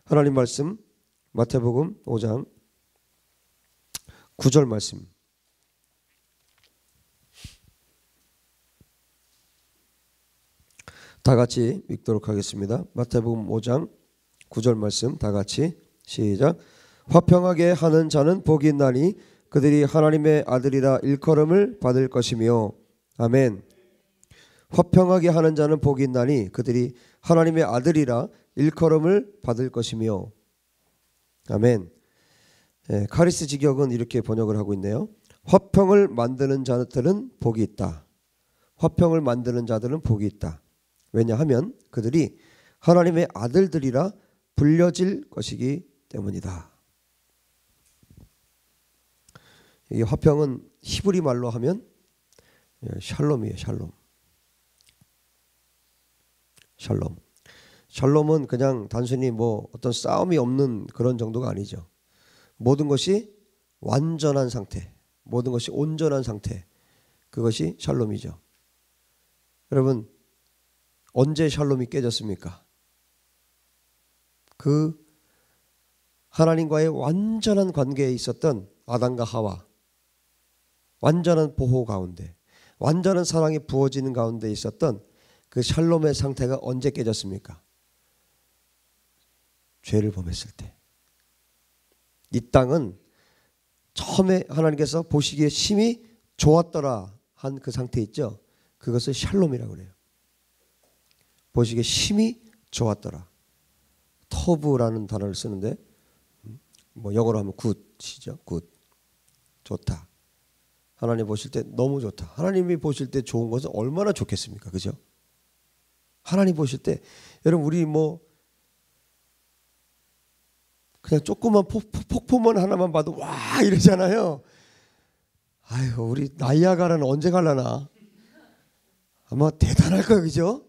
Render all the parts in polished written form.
하나님 말씀 마태복음 5장 9절 말씀. 다 같이 읽도록 하겠습니다. 마태복음 5장 9절 말씀 다 같이 시작. 화평하게 하는 자는 복이 있나니 그들이 하나님의 아들이라 일컬음을 받을 것이며. 아멘. 화평하게 하는 자는 복이 있나니 그들이 하나님의 아들이라 일컬음을 받을 것이며. 아멘. 카리스 직역은 이렇게 번역을 하고 있네요. 화평을 만드는 자들은 복이 있다. 화평을 만드는 자들은 복이 있다. 왜냐하면 그들이 하나님의 아들들이라 불려질 것이기 때문이다. 이 화평은 히브리 말로 하면 샬롬이에요. 샬롬. 샬롬. 샬롬은 그냥 단순히 뭐 어떤 싸움이 없는 그런 정도가 아니죠. 모든 것이 완전한 상태, 모든 것이 온전한 상태, 그것이 샬롬이죠. 여러분, 언제 샬롬이 깨졌습니까? 그 하나님과의 완전한 관계에 있었던 아담과 하와, 완전한 보호 가운데, 완전한 사랑이 부어지는 가운데 있었던 그 샬롬의 상태가 언제 깨졌습니까? 죄를 범했을 때. 이 땅은 처음에 하나님께서 보시기에 심히 좋았더라 한 그 상태 있죠. 그것을 샬롬이라고 그래요. 보시기에 심히 좋았더라. 터브라는 단어를 쓰는데 뭐 영어로 하면 굿이죠. 굿. 좋다. 하나님 보실 때 너무 좋다. 하나님이 보실 때 좋은 것은 얼마나 좋겠습니까? 그죠? 하나님 보실 때 여러분 우리 뭐 그냥 조그만 폭포만 하나만 봐도 와 이러잖아요. 아유 우리 나이아가라는 언제 갈라나? 아마 대단할 거예요. 그죠?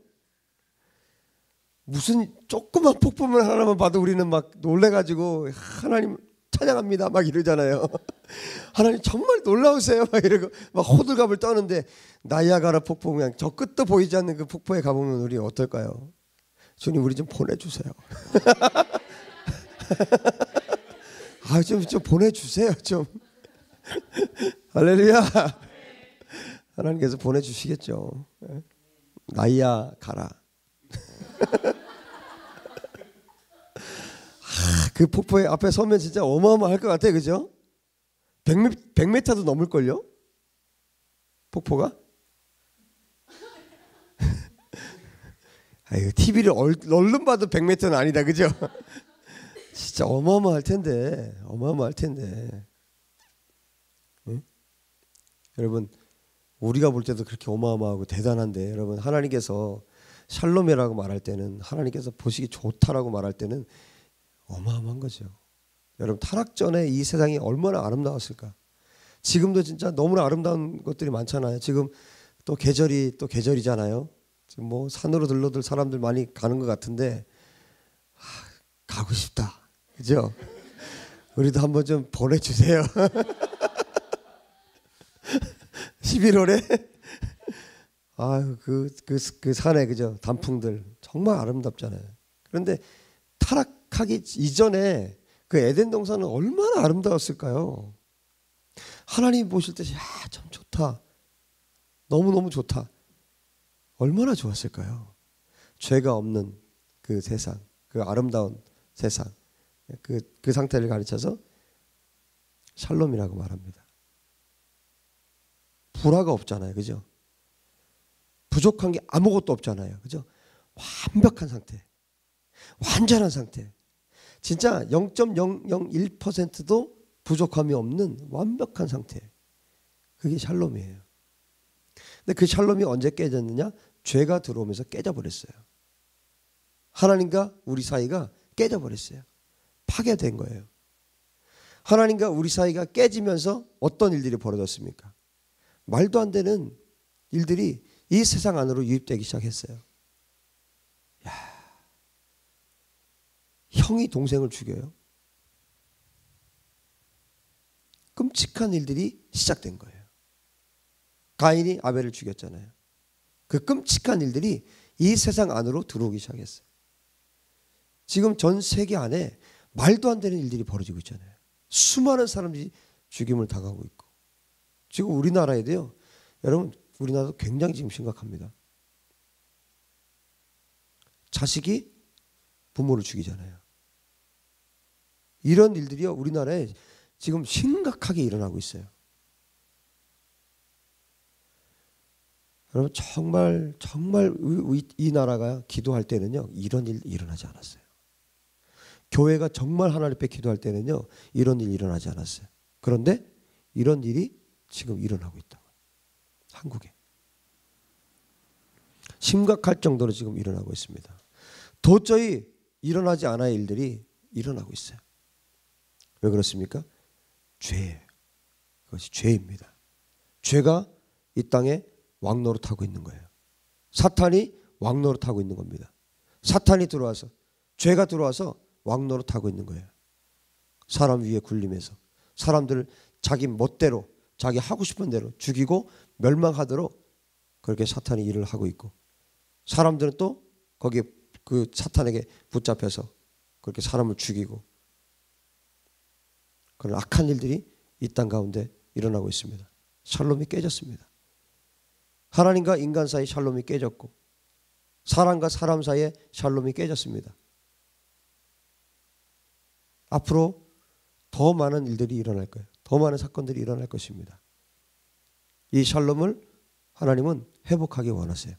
무슨 조그만 폭포만 하나만 봐도 우리는 막 놀래가지고 하나님 찬양합니다 막 이러잖아요. 하나님 정말 놀라우세요 막 이러고 막 호들갑을 떠는데 나이아가라 폭포 그냥 저 끝도 보이지 않는 그 폭포에 가보면 우리 어떨까요? 주님 우리 좀 보내주세요. 아, 좀 보내주세요 좀. 할렐루야. 하나님께서 보내주시겠죠. 나이아가라. 그 폭포의 앞에 서면 진짜 어마어마할 것 같아요. 그죠? 100m도 넘을걸요? 폭포가? 아유, TV를 얼른 봐도 100m는 아니다. 그죠? 진짜 어마어마할 텐데. 어마어마할 텐데. 응? 여러분 우리가 볼 때도 그렇게 어마어마하고 대단한데 여러분 하나님께서 샬롬이라고 말할 때는 하나님께서 보시기 좋다라고 말할 때는 어마어마한 거죠. 여러분 타락 전에 이 세상이 얼마나 아름다웠을까. 지금도 진짜 너무나 아름다운 것들이 많잖아요. 지금 또 계절이잖아요. 지금 뭐 산으로 들러들 사람들 많이 가는 것 같은데 가고 싶다. 그죠? 우리도 한번 좀 보내주세요. 11월에 아유 그 산에 그죠? 단풍들 정말 아름답잖아요. 그런데 타락하기 이전에 그 에덴 동산은 얼마나 아름다웠을까요? 하나님 보실 때 참 좋다. 너무너무 좋다. 얼마나 좋았을까요? 죄가 없는 그 세상, 그 아름다운 세상, 그 상태를 가르쳐서 샬롬이라고 말합니다. 불화가 없잖아요. 그죠? 부족한 게 아무것도 없잖아요. 그죠? 완벽한 상태. 완전한 상태. 진짜 0.001%도 부족함이 없는 완벽한 상태. 그게 샬롬이에요. 근데 그 샬롬이 언제 깨졌느냐? 죄가 들어오면서 깨져버렸어요. 하나님과 우리 사이가 깨져버렸어요. 파괴된 거예요. 하나님과 우리 사이가 깨지면서 어떤 일들이 벌어졌습니까? 말도 안 되는 일들이 이 세상 안으로 유입되기 시작했어요. 야, 형이 동생을 죽여요. 끔찍한 일들이 시작된 거예요. 가인이 아벨을 죽였잖아요. 그 끔찍한 일들이 이 세상 안으로 들어오기 시작했어요. 지금 전 세계 안에 말도 안 되는 일들이 벌어지고 있잖아요. 수많은 사람들이 죽임을 당하고 있고. 지금 우리나라에도요. 여러분 우리나라도 굉장히 지금 심각합니다. 자식이 부모를 죽이잖아요. 이런 일들이요. 우리나라에 지금 심각하게 일어나고 있어요. 여러분 정말 이 나라가 기도할 때는요. 이런 일 일어나지 않았어요. 교회가 정말 하나님 앞에 기도할 때는요. 이런 일 일어나지 않았어요. 그런데 이런 일이 지금 일어나고 있다고. 한국에. 심각할 정도로 지금 일어나고 있습니다. 도저히 일어나지 않아야 일들이 일어나고 있어요. 왜 그렇습니까? 죄예요. 그것이 죄입니다. 죄가 이 땅에 왕노릇하고 있는 거예요. 사탄이 왕노릇하고 있는 겁니다. 사탄이 들어와서 죄가 들어와서 왕노릇하고 있는 거예요. 사람 위에 굴림해서 사람들을 자기 멋대로 자기 하고 싶은 대로 죽이고 멸망하도록 그렇게 사탄이 일을 하고 있고 사람들은 또 거기에 그 사탄에게 붙잡혀서 그렇게 사람을 죽이고 그런 악한 일들이 이 땅 가운데 일어나고 있습니다. 샬롬이 깨졌습니다. 하나님과 인간 사이 샬롬이 깨졌고 사람과 사람 사이에 샬롬이 깨졌습니다. 앞으로 더 많은 일들이 일어날 거예요. 더 많은 사건들이 일어날 것입니다. 이 샬롬을 하나님은 회복하기 원하세요.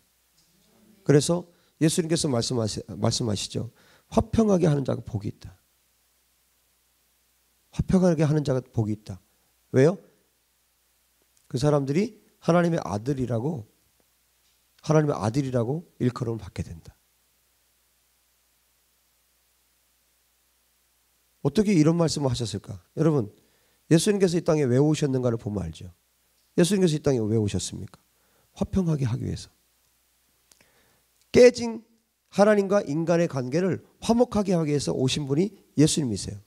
그래서 예수님께서 말씀하시죠. 화평하게 하는 자가 복이 있다. 화평하게 하는 자가 복이 있다. 왜요? 그 사람들이 하나님의 아들이라고 일컬음을 받게 된다. 어떻게 이런 말씀을 하셨을까? 여러분 예수님께서 이 땅에 왜 오셨는가를 보면 알죠. 예수님께서 이 땅에 왜 오셨습니까? 화평하게 하기 위해서. 깨진 하나님과 인간의 관계를 화목하게 하기 위해서 오신 분이 예수님이세요.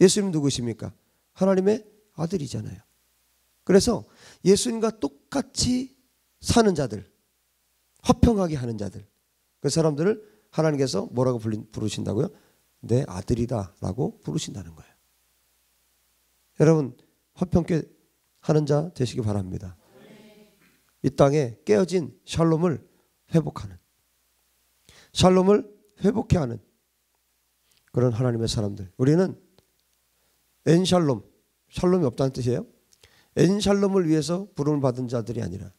예수님 누구십니까? 하나님의 아들이잖아요. 그래서 예수님과 똑같이 사는 자들, 화평하게 하는 자들, 그 사람들을 하나님께서 뭐라고 부르신다고요? 내 아들이다 라고 부르신다는 거예요. 여러분 화평케 하는 자 되시기 바랍니다. 이 땅에 깨어진 샬롬을 회복하는, 샬롬을 회복케 하는 그런 하나님의 사람들. 우리는 엔샬롬, 샬롬이 없다는 뜻이에요. 엔샬롬을 위해서 부름을 받은 자들이 아니라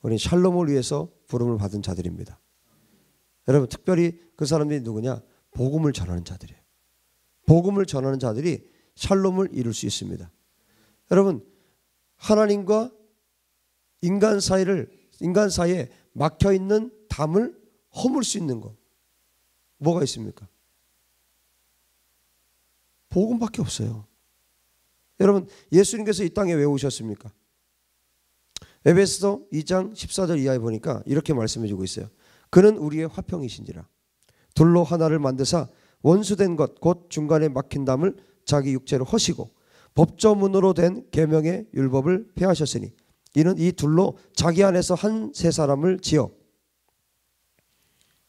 우리는 샬롬을 위해서 부름을 받은 자들입니다. 여러분 특별히 그 사람들이 누구냐? 복음을 전하는 자들이에요. 복음을 전하는 자들이 샬롬을 이룰 수 있습니다. 여러분 하나님과 인간 사이에 막혀있는 담을 허물 수 있는 거 뭐가 있습니까? 복음밖에 없어요. 여러분 예수님께서 이 땅에 왜 오셨습니까? 에베소서 2장 14절 이하에 보니까 이렇게 말씀해 주고 있어요. 그는 우리의 화평이신지라 둘로 하나를 만드사 원수된 것 곧 중간에 막힌 담을 자기 육체로 허시고 법조문으로 된 계명의 율법을 폐하셨으니 이는 이 둘로 자기 안에서 한 세 사람을 지어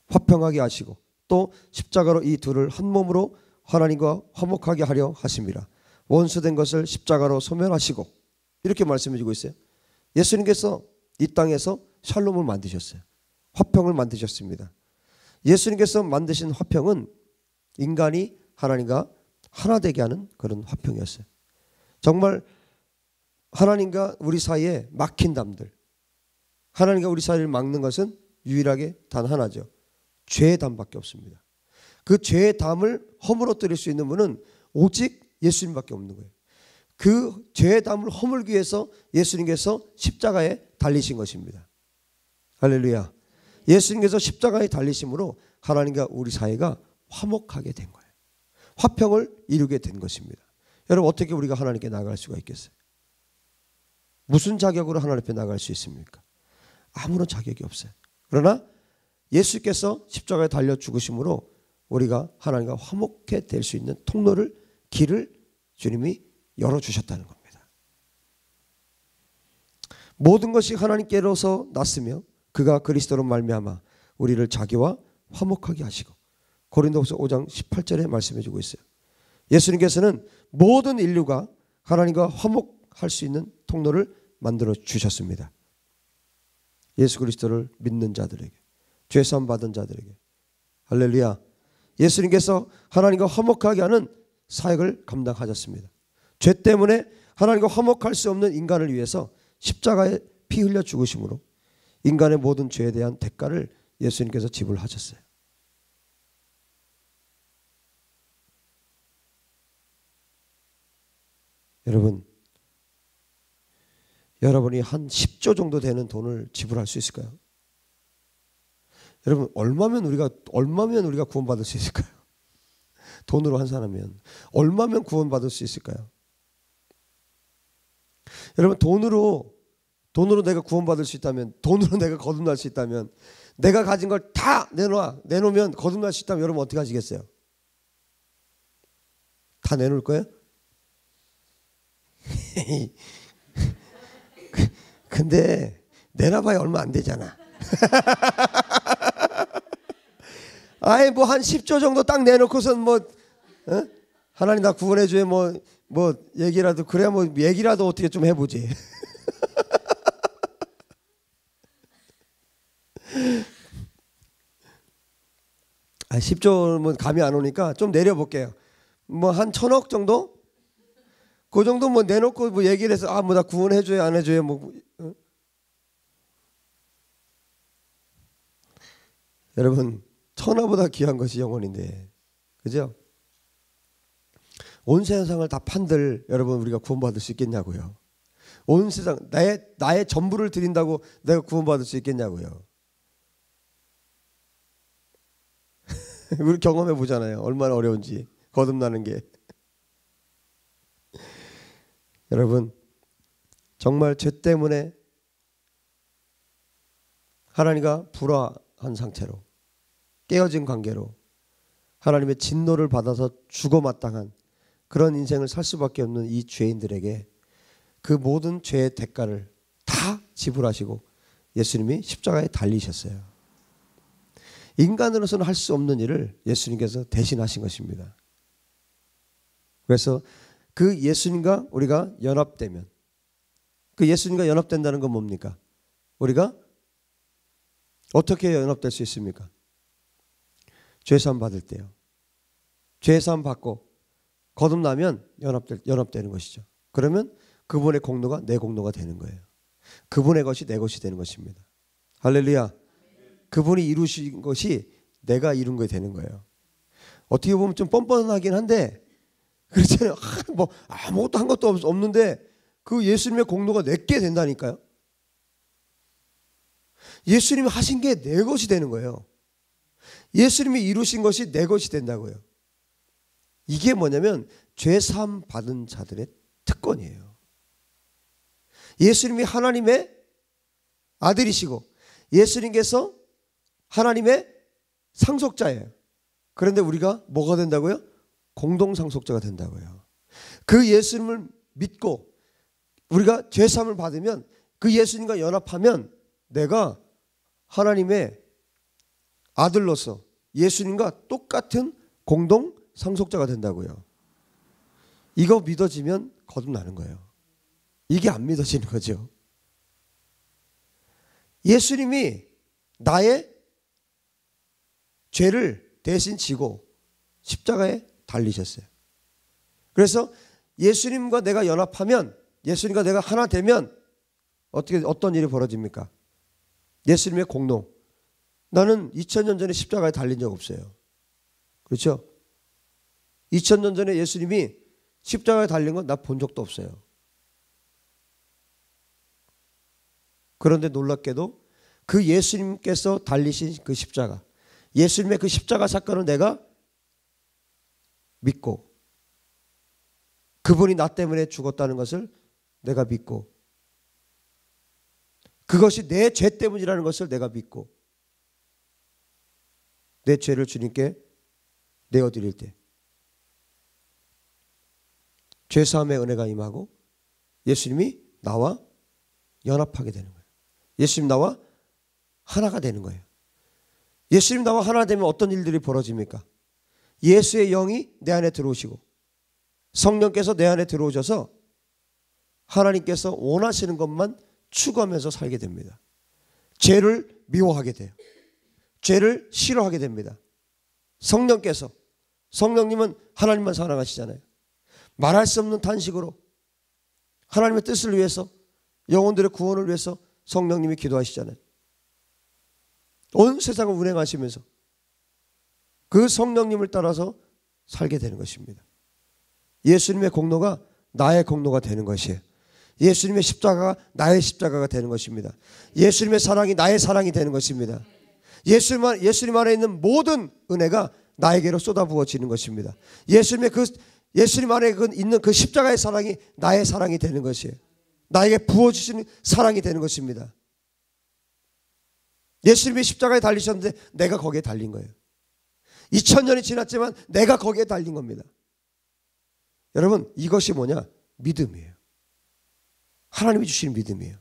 화평하게 하시고 또 십자가로 이 둘을 한 몸으로 하나님과 화목하게 하려 하심이라. 원수된 것을 십자가로 소멸하시고 이렇게 말씀해 주고 있어요. 예수님께서 이 땅에서 샬롬을 만드셨어요. 화평을 만드셨습니다. 예수님께서 만드신 화평은 인간이 하나님과 하나 되게 하는 그런 화평이었어요. 정말 하나님과 우리 사이에 막힌 담들, 하나님과 우리 사이를 막는 것은 유일하게 단 하나죠. 죄의 담밖에 없습니다. 그 죄의 담을 허물어뜨릴 수 있는 분은 오직 예수님밖에 없는 거예요. 그 죄의 담을 허물기 위해서 예수님께서 십자가에 달리신 것입니다. 할렐루야. 예수님께서 십자가에 달리심으로 하나님과 우리 사이가 화목하게 된 거예요. 화평을 이루게 된 것입니다. 여러분 어떻게 우리가 하나님께 나아갈 수가 있겠어요? 무슨 자격으로 하나님 앞에 나아갈 수 있습니까? 아무런 자격이 없어요. 그러나 예수께서 십자가에 달려 죽으심으로 우리가 하나님과 화목해 될 수 있는 통로를, 길을 주님이 열어주셨다는 겁니다. 모든 것이 하나님께로서 났으며 그가 그리스도로 말미암아 우리를 자기와 화목하게 하시고 고린도후서 5장 18절에 말씀해 주고 있어요. 예수님께서는 모든 인류가 하나님과 화목할 수 있는 통로를 만들어 주셨습니다. 예수 그리스도를 믿는 자들에게, 죄사함 받은 자들에게. 할렐루야. 예수님께서 하나님과 화목하게 하는 사역을 감당하셨습니다. 죄 때문에 하나님과 화목할 수 없는 인간을 위해서 십자가에 피 흘려 죽으심으로 인간의 모든 죄에 대한 대가를 예수님께서 지불하셨어요. 여러분, 여러분이 한 10조 정도 되는 돈을 지불할 수 있을까요? 여러분, 얼마면 우리가 구원받을 수 있을까요? 돈으로 환산하면 얼마면 구원받을 수 있을까요? 여러분, 돈으로 내가 구원받을 수 있다면, 돈으로 내가 거듭날 수 있다면, 내가 가진 걸 다 내놓으면 거듭날 수 있다면 여러분 어떻게 하시겠어요? 다 내놓을 거예요? 근데 내놔봐야 얼마 안 되잖아. 아예 뭐 한 10조 정도 딱 내놓고선 하나님 나 구원해줘요 뭐 얘기라도, 그래야 뭐 얘기라도 어떻게 좀 해보지. 아, 10조면 감이 안 오니까 좀 내려볼게요. 뭐 한 1,000억 정도? 그 정도 뭐 내놓고 뭐 얘기를 해서 뭐 나 구원해줘요 안 해줘요 뭐. 여러분, 천하보다 귀한 것이 영혼인데, 그죠? 온 세상을 다 판들 여러분 우리가 구원받을 수 있겠냐고요? 온 세상 나의 전부를 드린다고 내가 구원받을 수 있겠냐고요? 우리 경험해 보잖아요. 얼마나 어려운지 거듭나는 게. 여러분, 정말 죄 때문에 하나님과 불화한 상태로 깨어진 관계로 하나님의 진노를 받아서 죽어 마땅한 그런 인생을 살 수밖에 없는 이 죄인들에게 그 모든 죄의 대가를 다 지불하시고 예수님이 십자가에 달리셨어요. 인간으로서는 할 수 없는 일을 예수님께서 대신하신 것입니다. 그래서 그 예수님과 우리가 연합되면, 그 예수님과 연합된다는 건 뭡니까? 우리가 어떻게 연합될 수 있습니까? 죄사함 받을 때요. 죄사함 받고 거듭나면 연합되는 것이죠. 그러면 그분의 공로가 내 공로가 되는 거예요. 그분의 것이 내 것이 되는 것입니다. 할렐루야. 그분이 이루신 것이 내가 이룬 것이 되는 거예요. 어떻게 보면 좀 뻔뻔하긴 한데, 그렇잖아요. 뭐 아무것도 한 것도 없는데 그 예수님의 공로가 내게 된다니까요. 예수님이 하신 게 내 것이 되는 거예요. 예수님이 이루신 것이 내 것이 된다고요. 이게 뭐냐면 죄사함 받은 자들의 특권이에요. 예수님이 하나님의 아들이시고 예수님께서 하나님의 상속자예요. 그런데 우리가 뭐가 된다고요? 공동상속자가 된다고요. 그 예수님을 믿고 우리가 죄사함을 받으면, 그 예수님과 연합하면 내가 하나님의 아들로서 예수님과 똑같은 공동상속자가 된다고요. 이거 믿어지면 거듭나는 거예요. 이게 안 믿어지는 거죠. 예수님이 나의 죄를 대신 지고 십자가에 달리셨어요. 그래서 예수님과 내가 연합하면, 예수님과 내가 하나 되면 어떤 일이 벌어집니까? 예수님의 공로. 나는 2000년 전에 십자가에 달린 적 없어요. 그렇죠? 2000년 전에 예수님이 십자가에 달린 건 나 본 적도 없어요. 그런데 놀랍게도 그 예수님께서 달리신 그 십자가, 예수님의 그 십자가 사건을 내가 믿고, 그분이 나 때문에 죽었다는 것을 내가 믿고, 그것이 내 죄 때문이라는 것을 내가 믿고, 내 죄를 주님께 내어드릴 때 죄사함의 은혜가 임하고 예수님이 나와 연합하게 되는 거예요. 예수님 나와 하나가 되는 거예요. 예수님 나와 하나 되면 어떤 일들이 벌어집니까? 예수의 영이 내 안에 들어오시고 성령께서 내 안에 들어오셔서 하나님께서 원하시는 것만 추구하면서 살게 됩니다. 죄를 미워하게 돼요. 죄를 싫어하게 됩니다. 성령님은 하나님만 사랑하시잖아요. 말할 수 없는 탄식으로 하나님의 뜻을 위해서, 영혼들의 구원을 위해서 성령님이 기도하시잖아요. 온 세상을 운행하시면서 그 성령님을 따라서 살게 되는 것입니다. 예수님의 공로가 나의 공로가 되는 것이에요. 예수님의 십자가가 나의 십자가가 되는 것입니다. 예수님의 사랑이 나의 사랑이 되는 것입니다. 예수님 안에 있는 모든 은혜가 나에게로 쏟아부어지는 것입니다. 예수님 안에 있는 그 십자가의 사랑이 나의 사랑이 되는 것이에요. 나에게 부어주시는 사랑이 되는 것입니다. 예수님이 십자가에 달리셨는데 내가 거기에 달린 거예요. 2000년이 지났지만 내가 거기에 달린 겁니다. 여러분, 이것이 뭐냐? 믿음이에요. 하나님이 주신 믿음이에요.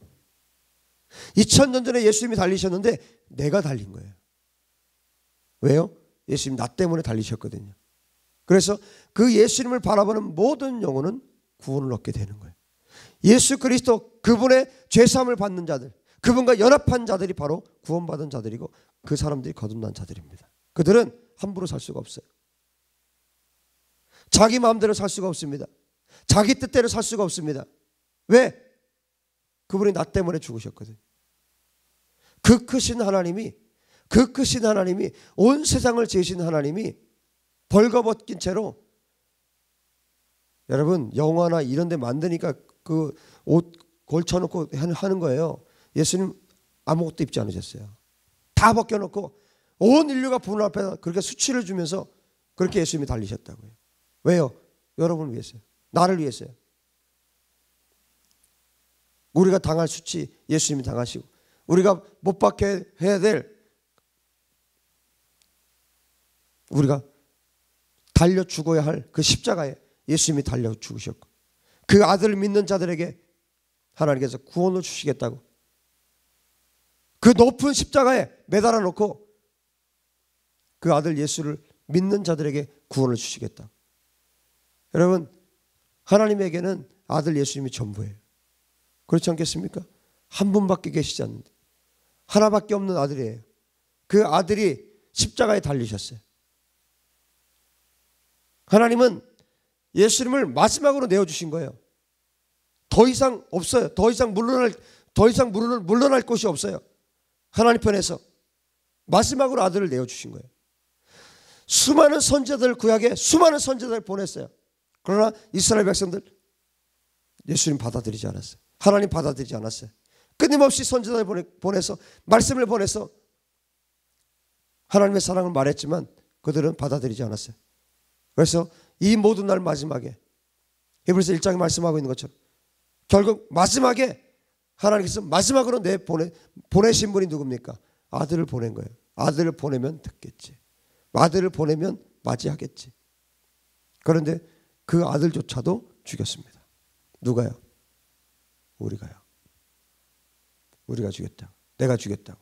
2000년 전에 예수님이 달리셨는데 내가 달린 거예요. 왜요? 예수님 나 때문에 달리셨거든요. 그래서 그 예수님을 바라보는 모든 영혼은 구원을 얻게 되는 거예요. 예수 그리스도, 그분의 죄사함을 받는 자들, 그분과 연합한 자들이 바로 구원받은 자들이고 그 사람들이 거듭난 자들입니다. 그들은 함부로 살 수가 없어요. 자기 마음대로 살 수가 없습니다. 자기 뜻대로 살 수가 없습니다. 왜? 그분이 나 때문에 죽으셨거든요. 그 크신 하나님이 온 세상을 지으신 하나님이 벌거벗긴 채로, 여러분 영화나 이런 데 만드니까 그 옷 걸쳐놓고 하는 거예요. 예수님 아무것도 입지 않으셨어요. 다 벗겨놓고 온 인류가 보는 앞에서 그렇게 수치를 주면서 그렇게 예수님이 달리셨다고요. 왜요? 여러분을 위해서요. 나를 위해서요. 우리가 당할 수치 예수님이 당하시고, 우리가 못 박혀 해야 될, 우리가 달려 죽어야 할 그 십자가에 예수님이 달려 죽으셨고, 그 아들을 믿는 자들에게 하나님께서 구원을 주시겠다고 그 높은 십자가에 매달아 놓고 그 아들 예수를 믿는 자들에게 구원을 주시겠다. 여러분, 하나님에게는 아들 예수님이 전부예요. 그렇지 않겠습니까? 한 분밖에 계시지 않는데 하나밖에 없는 아들이에요. 그 아들이 십자가에 달리셨어요. 하나님은 예수님을 마지막으로 내어주신 거예요. 더 이상 없어요. 더 이상 물러날 곳이 없어요. 하나님 편에서 마지막으로 아들을 내어주신 거예요. 수많은 선지자들, 구약에 수많은 선지자들 보냈어요. 그러나 이스라엘 백성들 예수님 받아들이지 않았어요. 하나님 받아들이지 않았어요. 끊임없이 선지자들 보내서 말씀을 보내서 하나님의 사랑을 말했지만 그들은 받아들이지 않았어요. 그래서 이 모든 날 마지막에 히브리서 1장에 말씀하고 있는 것처럼 결국 마지막에 하나님께서 마지막으로 보내신 분이 누굽니까? 아들을 보낸 거예요. 아들을 보내면 듣겠지. 아들을 보내면 맞이하겠지. 그런데 그 아들조차도 죽였습니다. 누가요? 우리가요. 우리가 죽였다. 내가 죽였다고.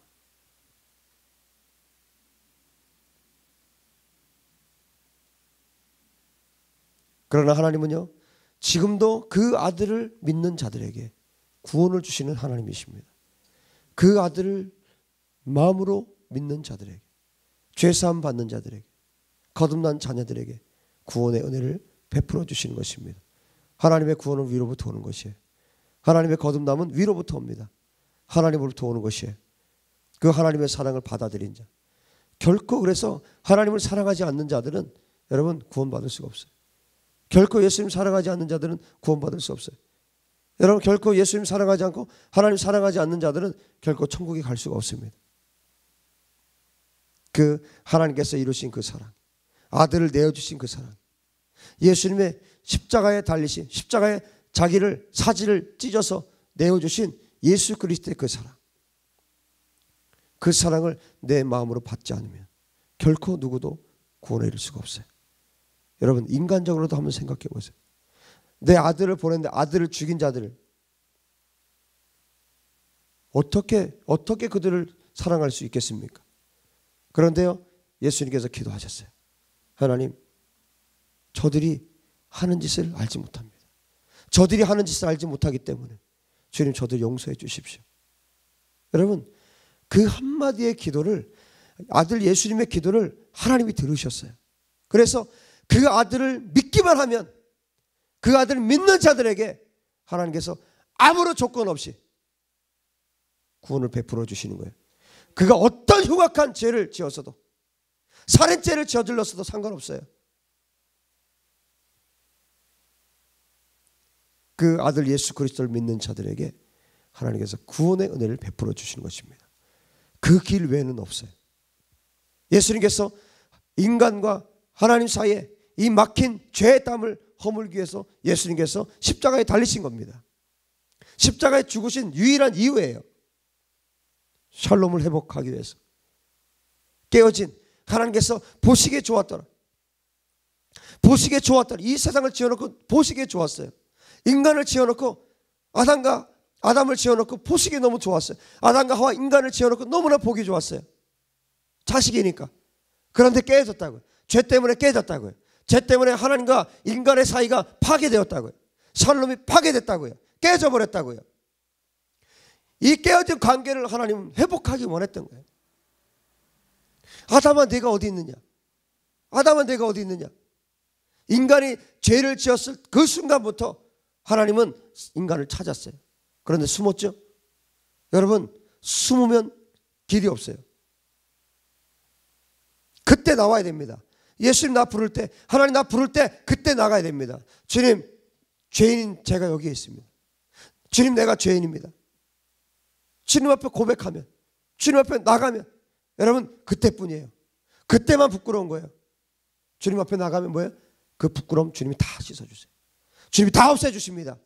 그러나 하나님은요, 지금도 그 아들을 믿는 자들에게 구원을 주시는 하나님이십니다. 그 아들을 마음으로 믿는 자들에게, 죄사함 받는 자들에게, 거듭난 자녀들에게 구원의 은혜를 베풀어 주시는 것입니다. 하나님의 구원은 위로부터 오는 것이에요. 하나님의 거듭남은 위로부터 옵니다. 하나님으로부터 오는 것이에요. 그 하나님의 사랑을 받아들인 자. 결코 그래서 하나님을 사랑하지 않는 자들은 여러분 구원받을 수가 없어요. 결코 예수님 사랑하지 않는 자들은 구원받을 수 없어요. 여러분, 결코 예수님 사랑하지 않고 하나님 사랑하지 않는 자들은 결코 천국에 갈 수가 없습니다. 그 하나님께서 이루신 그 사랑, 아들을 내어주신 그 사랑, 예수님의 십자가에 달리신, 십자가에 자기를 사지를 찢어서 내어주신 예수 그리스도의 그 사랑, 그 사랑을 내 마음으로 받지 않으면 결코 누구도 구원에 이를 수가 없어요. 여러분, 인간적으로도 한번 생각해 보세요. 내 아들을 보냈는데 아들을 죽인 자들을 어떻게 그들을 사랑할 수 있겠습니까? 그런데요, 예수님께서 기도하셨어요. 하나님, 저들이 하는 짓을 알지 못합니다. 저들이 하는 짓을 알지 못하기 때문에 주님 저들 용서해 주십시오. 여러분 그 한마디의 기도를 아들 예수님의 기도를 하나님이 들으셨어요. 그래서 그 아들을 믿기만 하면 그 아들을 믿는 자들에게 하나님께서 아무런 조건 없이 구원을 베풀어 주시는 거예요. 그가 어떤 흉악한 죄를 지었어도 살인죄를 저질렀어도 상관없어요. 그 아들 예수 그리스도를 믿는 자들에게 하나님께서 구원의 은혜를 베풀어 주시는 것입니다. 그 길 외에는 없어요. 예수님께서 인간과 하나님 사이에 이 막힌 죄의 땀을 허물기 위해서 예수님께서 십자가에 달리신 겁니다. 십자가에 죽으신 유일한 이유예요. 샬롬을 회복하기 위해서. 깨어진 하나님께서 보시기에 좋았더라. 보시기에 좋았더라. 이 세상을 지어놓고 보시기에 좋았어요. 인간을 지어놓고 아담을 지어놓고 보시기에 너무 좋았어요. 아담과 하와 인간을 지어놓고 너무나 보기 좋았어요. 자식이니까. 그런데 깨졌다고요. 죄 때문에 깨졌다고요. 죄 때문에 하나님과 인간의 사이가 파괴되었다고요. 샬롬이 파괴됐다고요. 깨져버렸다고요. 이 깨어진 관계를 하나님은 회복하기 원했던 거예요. 아담아 내가 어디 있느냐? 아담아 내가 어디 있느냐? 인간이 죄를 지었을 그 순간부터 하나님은 인간을 찾았어요. 그런데 숨었죠? 여러분 숨으면 길이 없어요. 그때 나와야 됩니다. 예수님 나 부를 때, 하나님 나 부를 때 그때 나가야 됩니다. 주님 죄인인 제가 여기에 있습니다. 주님 내가 죄인입니다. 주님 앞에 고백하면, 주님 앞에 나가면 여러분 그때뿐이에요. 그때만 부끄러운 거예요. 주님 앞에 나가면 뭐예요? 그 부끄러움 주님이 다 씻어주세요. 주님이 다 없애주십니다.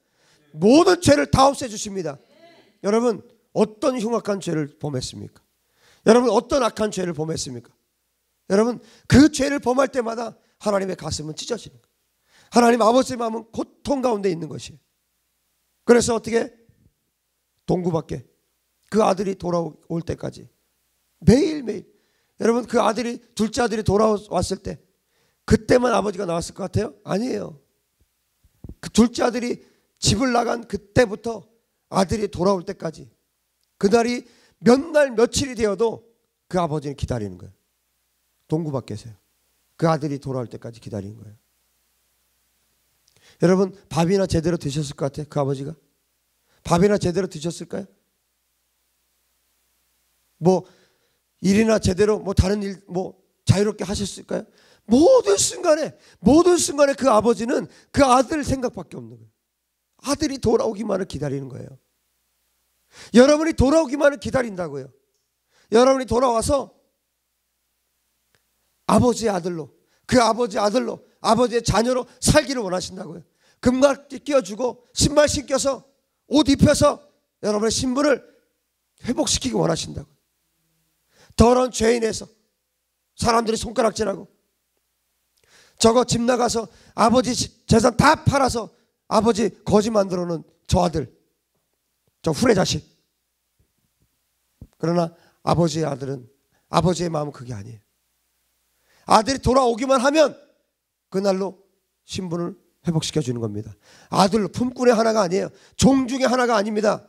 모든 죄를 다 없애주십니다. 여러분 어떤 흉악한 죄를 범했습니까? 여러분 어떤 악한 죄를 범했습니까? 여러분 그 죄를 범할 때마다 하나님의 가슴은 찢어지는 거예요. 하나님 아버지의 마음은 고통 가운데 있는 것이에요. 그래서 어떻게 동구밖에 그 아들이 돌아올 때까지 매일매일 여러분 그 아들이 둘째 아들이 돌아왔을 때 그때만 아버지가 나왔을 것 같아요? 아니에요. 그 둘째 아들이 집을 나간 그때부터 아들이 돌아올 때까지 그날이 몇 날 며칠이 되어도 그 아버지는 기다리는 거예요. 동구 밖에서요. 그 아들이 돌아올 때까지 기다리는 거예요. 여러분 밥이나 제대로 드셨을 것 같아요? 그 아버지가? 밥이나 제대로 드셨을까요? 뭐 일이나 제대로 뭐 다른 일 뭐 자유롭게 하셨을까요? 모든 순간에 그 아버지는 그 아들 생각밖에 없는 거예요. 아들이 돌아오기만을 기다리는 거예요. 여러분이 돌아오기만을 기다린다고요. 여러분이 돌아와서 아버지의 아들로, 그 아버지의 아들로, 아버지의 자녀로 살기를 원하신다고요. 금각지 끼워주고 신발 신겨서 옷 입혀서 여러분의 신분을 회복시키기 원하신다고요. 더러운 죄인에서 사람들이 손가락질하고 저거 집 나가서 아버지 재산 다 팔아서 아버지 거지 만들어 놓은 저 아들, 저 후레 자식. 그러나 아버지의 아들은 아버지의 마음은 그게 아니에요. 아들이 돌아오기만 하면 그날로 신분을 회복시켜 주는 겁니다. 아들 품꾼의 하나가 아니에요. 종 중에 하나가 아닙니다.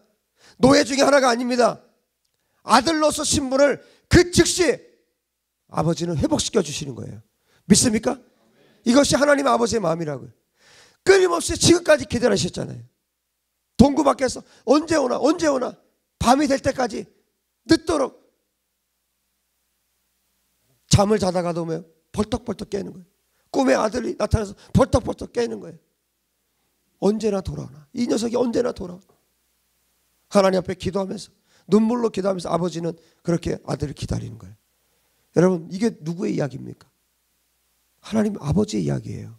노예 중에 하나가 아닙니다. 아들로서 신분을 그 즉시 아버지는 회복시켜 주시는 거예요. 믿습니까? 이것이 하나님 아버지의 마음이라고요. 끊임없이 지금까지 기다리셨잖아요. 동구 밖에서 언제 오나 밤이 될 때까지 늦도록 잠을 자다가도 벌떡벌떡 깨는 거예요. 꿈에 아들이 나타나서 벌떡벌떡 깨는 거예요. 언제나 돌아오나. 이 녀석이 언제나 돌아오나. 하나님 앞에 기도하면서 눈물로 기도하면서 아버지는 그렇게 아들을 기다리는 거예요. 여러분 이게 누구의 이야기입니까? 하나님 아버지의 이야기예요.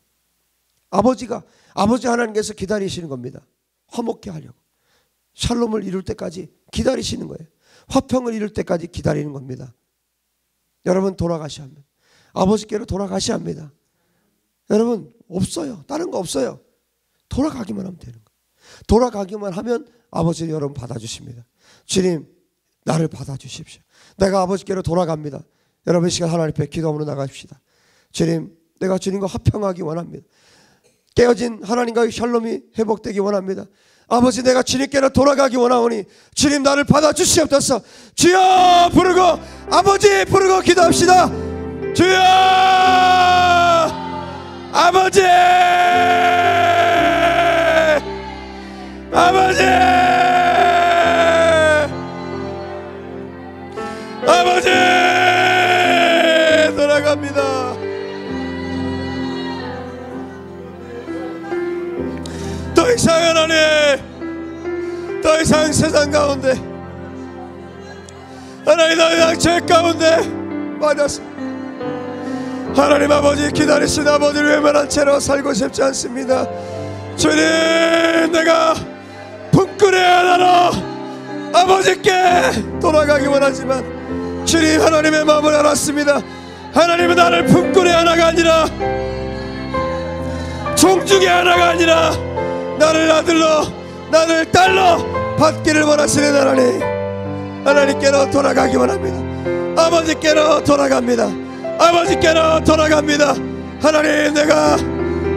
아버지 하나님께서 기다리시는 겁니다. 화목케 하려고. 샬롬을 이룰 때까지 기다리시는 거예요. 화평을 이룰 때까지 기다리는 겁니다. 여러분 돌아가셔야 합니다. 아버지께로 돌아가셔야 합니다. 여러분 없어요. 다른 거 없어요. 돌아가기만 하면 되는 거예요. 돌아가기만 하면 아버지 여러분 받아주십니다. 주님 나를 받아주십시오. 내가 아버지께로 돌아갑니다. 여러분 이 시간 하나님 앞에 기도함으로 나가십시다. 주님 내가 주님과 화평하기 원합니다. 깨어진 하나님과의 샬롬이 회복되기 원합니다. 아버지, 내가 주님께로 돌아가기 원하오니 주님 나를 받아주시옵소서. 주여 부르고, 아버지 부르고 기도합시다. 주여, 아버지, 아버지, 아버지, 돌아갑니다. 더 이상 하나님, 더 이상 세상 가운데, 하나님 더 이상 죄 가운데 빠졌습니다. 하나님 아버지, 기다리신 아버지를 외면한 채로 살고 싶지 않습니다. 주님, 내가 품꾼의 하나로 아버지께 돌아가기 원하지만 주님, 하나님의 마음을 알았습니다. 하나님은 나를 품꾼의 하나가 아니라, 종중의 하나가 아니라 나를 아들로, 나를 딸로 받기를 원하시는 하나님, 하나님께로 돌아가기 원합니다. 아버지께로 돌아갑니다. 아버지께로 돌아갑니다. 하나님, 내가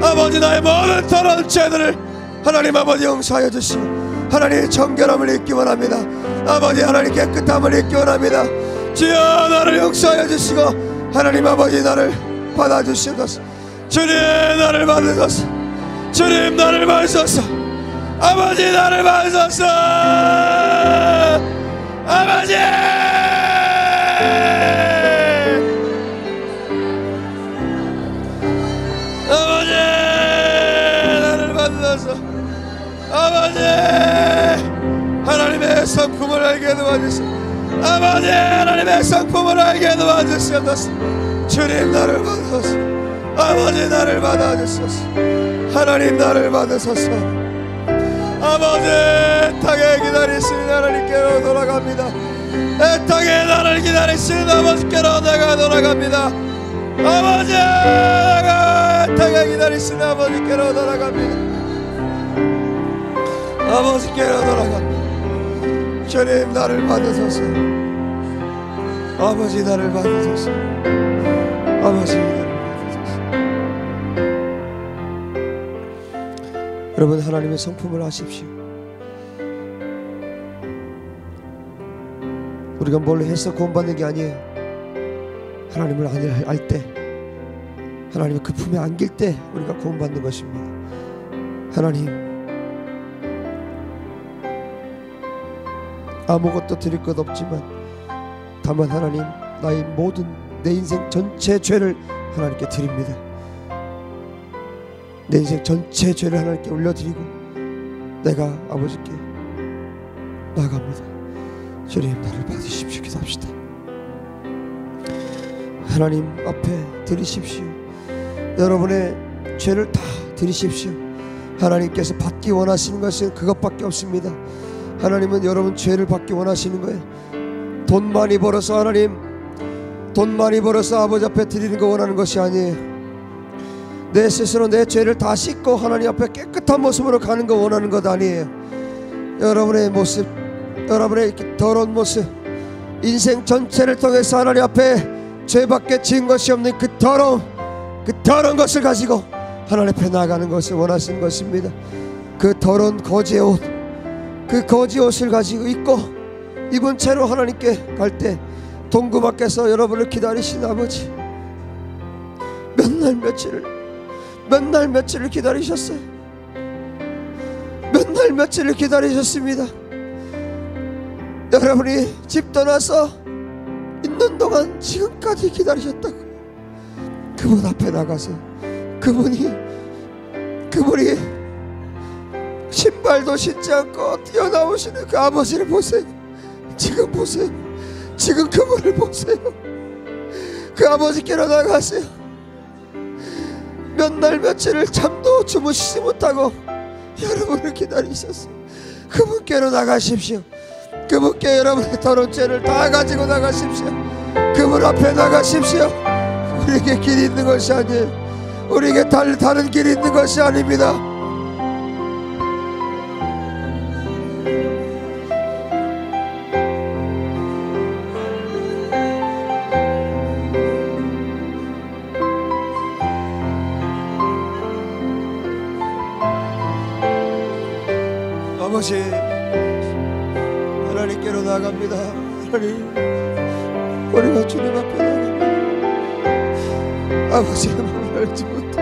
아버지 나의 모든 더러운 죄들을 하나님 아버지 용서하여 주시고 하나님 정결함을 입기 원합니다. 아버지, 하나님 깨끗함을 입기 원합니다. 주여, 나를 용서하여 주시고 하나님 아버지 나를 받아주시옵소서. 주님, 나를 받으소서. 주님, 나를 받으소서. 아버지, 나를 받으소서. 아버지, 아버지, 나를 받으소서. 아버지, 하나님의 성품을 알게 도와주시옵소서. 아버지, 하나님의 성품을 알게 도와주시옵소서. 주님, 나를 받으소서. 아버지, 나를 받아주소서. 하나님, 나를 받으소서. 아버지, 애타게 기다리시는 하나님께로 돌아갑니다. 애타게 나를 기다리시는 아버지께로 내가 돌아갑니다. 아버지, 내가 애타게 기다리시는 아버지께로 돌아갑니다. 아버지께로 돌아갑니다. 주님, 나를 받으소서. 아버지, 나를 받으소서. 아버지, 나를 받으소서. 여러분, 하나님의 성품을 아십시오. 우리가 뭘 해서 구원받는 게 아니에요. 하나님을 알 때, 하나님의 그 품에 안길 때 우리가 구원받는 것입니다. 하나님, 아무것도 드릴 것 없지만 다만 하나님, 나의 모든 내 인생 전체 죄를 하나님께 드립니다. 내 인생 전체 죄를 하나님께 올려드리고 내가 아버지께 나아갑니다. 주님, 나를 받으십시오. 기도합시다. 하나님 앞에 드리십시오. 여러분의 죄를 다 드리십시오. 하나님께서 받기 원하시는 것은 그것밖에 없습니다. 하나님은 여러분 죄를 받기 원하시는 거예요. 돈 많이 벌어서, 하나님 돈 많이 벌어서 아버지 앞에 드리는 거 원하는 것이 아니에요. 내 스스로 내 죄를 다 씻고 하나님 앞에 깨끗한 모습으로 가는 거 원하는 것 아니에요. 여러분의 모습, 여러분의 더러운 모습, 인생 전체를 통해서 하나님 앞에 죄밖에 지은 것이 없는 그 더러운 것을 가지고 하나님 앞에 나아가는 것을 원하시는 것입니다. 그 더러운 거지의 옷, 그 거지 옷을 가지고 입은 채로 하나님께 갈 때 동구 밖에서 여러분을 기다리신 아버지, 몇 날 며칠을 기다리셨어요. 몇 날 며칠을 기다리셨습니다. 여러분이 집 떠나서 있는 동안 지금까지 기다리셨다고. 그분 앞에 나가서 그분이 신발도 신지 않고 뛰어나오시는 그 아버지를 보세요. 지금 보세요. 지금 그분을 보세요. 그 아버지께로 나가세요. 몇 날 며칠을 잠도 주무시지 못하고 여러분을 기다리셨어요. 그분께로 나가십시오. 그분께 여러분의 더러운 죄를 다 가지고 나가십시오. 그분 앞에 나가십시오. 우리에게 길이 있는 것이 아니에요. 우리에게 다른 길이 있는 것이 아닙니다. 아버지, 하나님께로 나아갑니다. 하나님, 우리가 주님 앞에 나갑니다. 아버지의 마음을 알지 못해,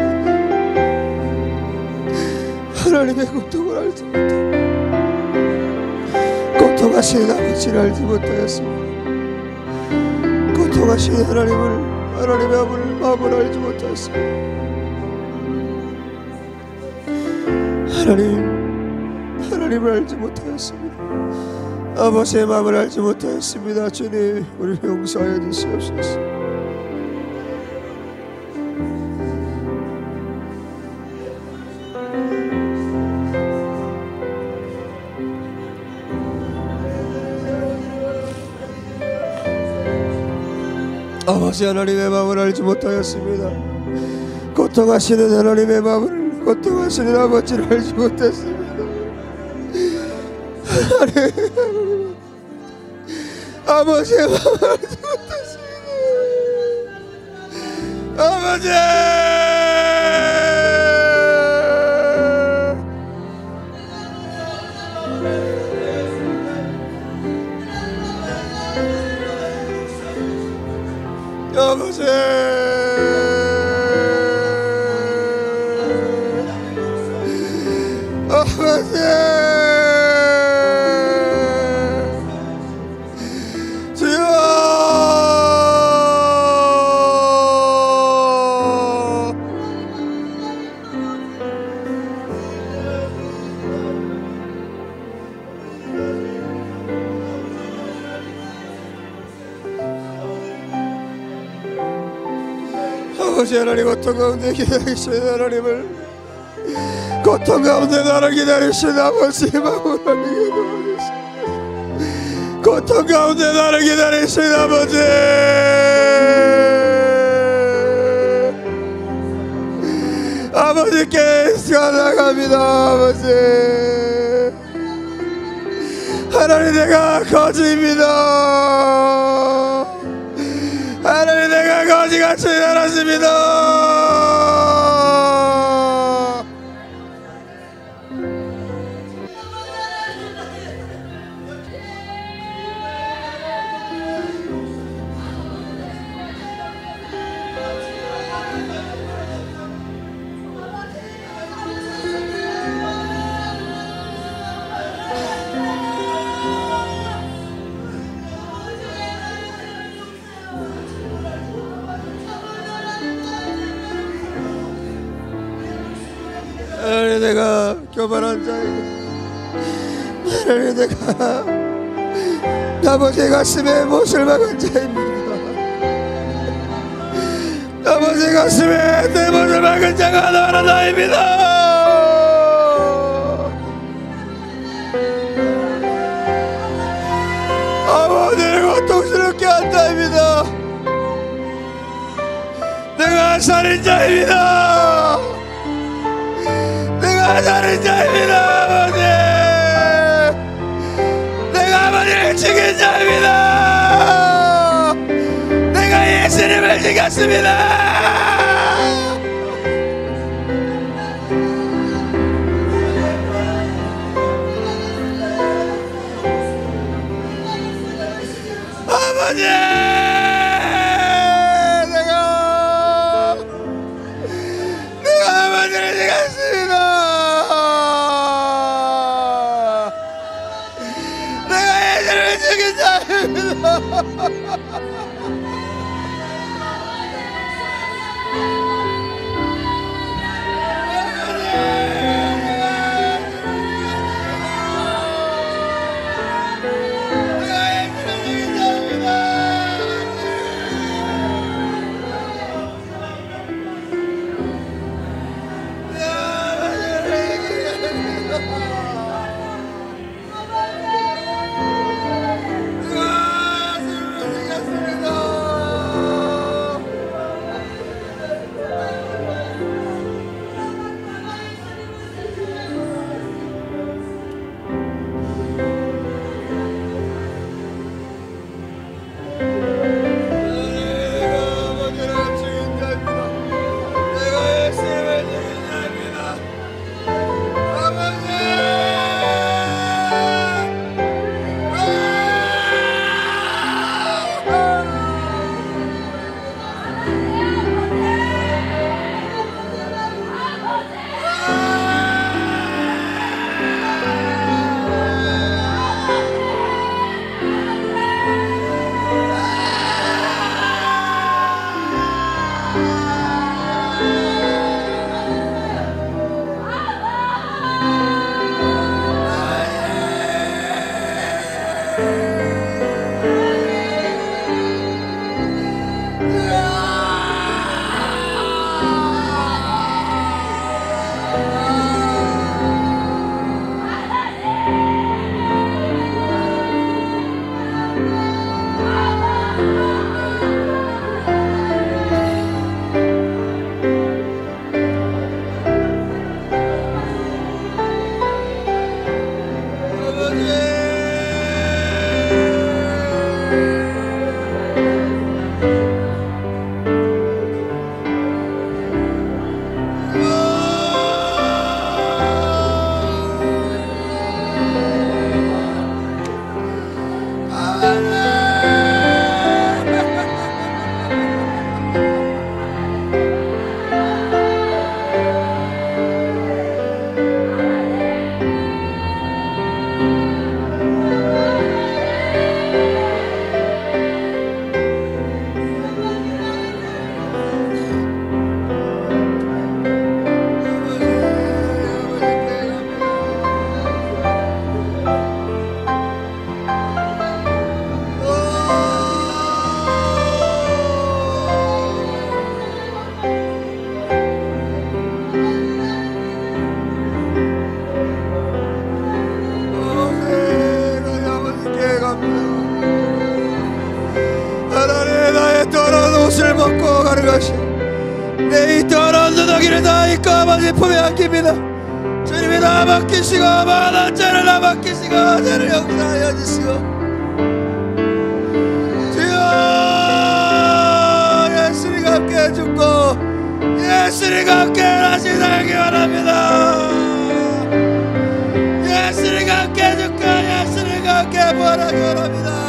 하나님의 고통을 알지 못해, 고통하신 아버지를 알지 못하였습니다. 고통하신 하나님의 마음을 알지 못하였습니다. 하나님을 알지 못하였습니다. 아버지의 마음을 알지 못하였습니다. 주님, 우리를 용서하여 주시옵소서. 아버지, 하나님의 마음을 알지 못하였습니다. 고통하시는 하나님의 마음을, 고통하시는 아버지를 알지 못했습니다. 아버지의 마음을 알지 못했습니다. 아버지, 아버지, 아버지, 주여, 아버지 하나님, 고통 가운데 기다리시는 하나님을, 고통 가운데 나를 기다리시는 아버지의 마음을 알게 도와주시옵소서. 고통 가운데 나를 기다리시는 아버지, 아버지께 나아갑니다. 아버지, 하나님, 내가 거지입니다. 하나님, 내가 거지같이 살았습니다. 하나님, 내가 교만한 자이고, 하나님, 내가 아버지 가슴에 못을 박은 자입니다. 아버지 가슴에 내 못을 박은 자가 나라 나입니다. 아버지를 고통스럽게 한 자입니다. 내가 살인자입니다. 내가 살인자입니다. 아버지, 내가 아버지를 죽인 자입니다. 내가 예수님을 죽였습니다. 아버지, 내가 아버지를 죽였습니다. 내가 예수를 죽인 자입니다. 먹고 가는 것이 내 이 더러운 누더기를 다 잊고 아버지 품에 안깁니다. 주님이 나 맡기시고 많은 죄를 나 맡기시고 죄를 용서하여 주시고 주여 예수님과 함께 죽고 예수님과 함께 다시 살기 원합니다. 예수님과 함께 죽고 예수님과 함께 부활하기 원합니다.